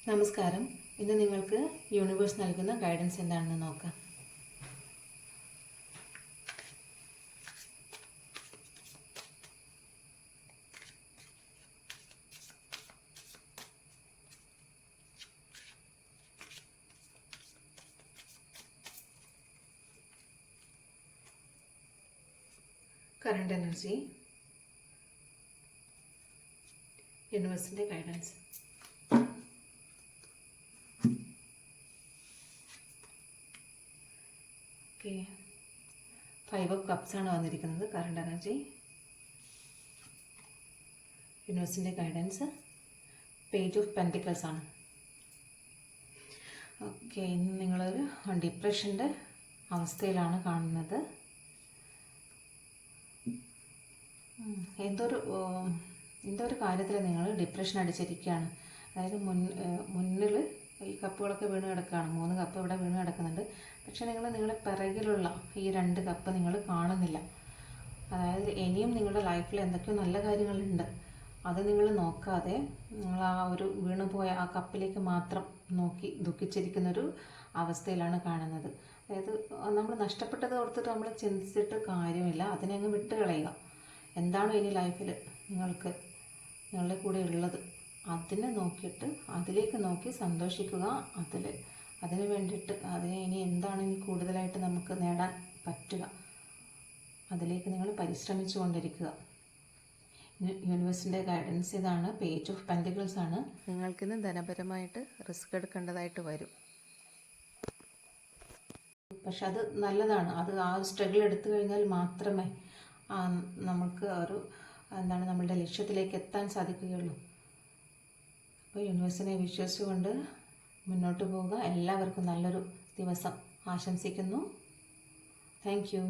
നമസ്കാരം. ഇന്ന് നിങ്ങൾക്ക് യൂണിവേഴ്സ് നൽകുന്ന ഗൈഡൻസ് എന്താണെന്ന് നോക്കാം. കറണ്ട് എനർജി, യൂണിവേഴ്സിൻ്റെ ഗൈഡൻസ്. ഓക്കെ, 5 ഓഫ് കപ്സ് ആണ് വന്നിരിക്കുന്നത്. കറണ്ട് എനർജി, യൂണിവേഴ്സിൻ്റെ ഗൈഡൻസ്, പേജ് ഓഫ് പെൻറ്റിക്കിൾസ് ആണ്. ഓക്കെ, ഇന്ന് നിങ്ങളൊരു ഡിപ്രഷൻ്റെ അവസ്ഥയിലാണ് കാണുന്നത്. എന്തോ ഒരു കാര്യത്തിൽ നിങ്ങൾ ഡിപ്രഷൻ അടിച്ചിരിക്കുകയാണ്. അതായത് മുന്നിൽ ഈ കപ്പുകളൊക്കെ വീണ് കിടക്കുകയാണ്. 3 കപ്പ് ഇവിടെ വീണ് കിടക്കുന്നുണ്ട്. പക്ഷെ നിങ്ങളുടെ പിറകിലുള്ള ഈ 2 കപ്പ് നിങ്ങൾ കാണുന്നില്ല. അതായത് ഇനിയും നിങ്ങളുടെ ലൈഫിൽ എന്തൊക്കെയോ നല്ല കാര്യങ്ങളുണ്ട്. അത് നിങ്ങൾ നോക്കാതെ നിങ്ങൾ ആ ഒരു വീണുപോയ ആ കപ്പിലേക്ക് മാത്രം നോക്കി ദുഃഖിച്ചിരിക്കുന്നൊരു അവസ്ഥയിലാണ് കാണുന്നത്. അതായത് നമ്മൾ നഷ്ടപ്പെട്ടത് ഓർത്തിട്ട് നമ്മൾ ചിന്തിച്ചിട്ട് കാര്യമില്ല. അതിനെ അങ്ങ് വിട്ട് കളയുക. എന്താണോ ഇനി ലൈഫിൽ നിങ്ങളുടെ കൂടെ ഉള്ളത് അതിനെ നോക്കിയിട്ട് അതിലേക്ക് നോക്കി സന്തോഷിക്കുക. അതിന് വേണ്ടിയിട്ട് അതിനെ ഇനി എന്താണ് ഇനി കൂടുതലായിട്ട് നമുക്ക് നേടാൻ പറ്റുക, അതിലേക്ക് നിങ്ങൾ പരിശ്രമിച്ചു കൊണ്ടിരിക്കുക. യൂണിവേഴ്സിൻ്റെ ഗൈഡൻസ് ഇതാണ്. പേജ് ഓഫ് പെൻറ്റിക്കിൾസ് ആണ്. നിങ്ങൾക്കിന്ന് ധനപരമായിട്ട് റിസ്ക് എടുക്കേണ്ടതായിട്ട് വരും. പക്ഷെ അത് നല്ലതാണ്. അത് ആ സ്ട്രഗിൾ എടുത്തു കഴിഞ്ഞാൽ മാത്രമേ നമുക്ക് നമ്മളുടെ ലക്ഷ്യത്തിലേക്ക് എത്താൻ സാധിക്കുകയുള്ളൂ. അപ്പോൾ യൂണിവേഴ്സിനെ വിശ്വസിച്ചുകൊണ്ട് മുന്നോട്ട് പോവുക. എല്ലാവർക്കും നല്ലൊരു ദിവസം ആശംസിക്കുന്നു. Thank you.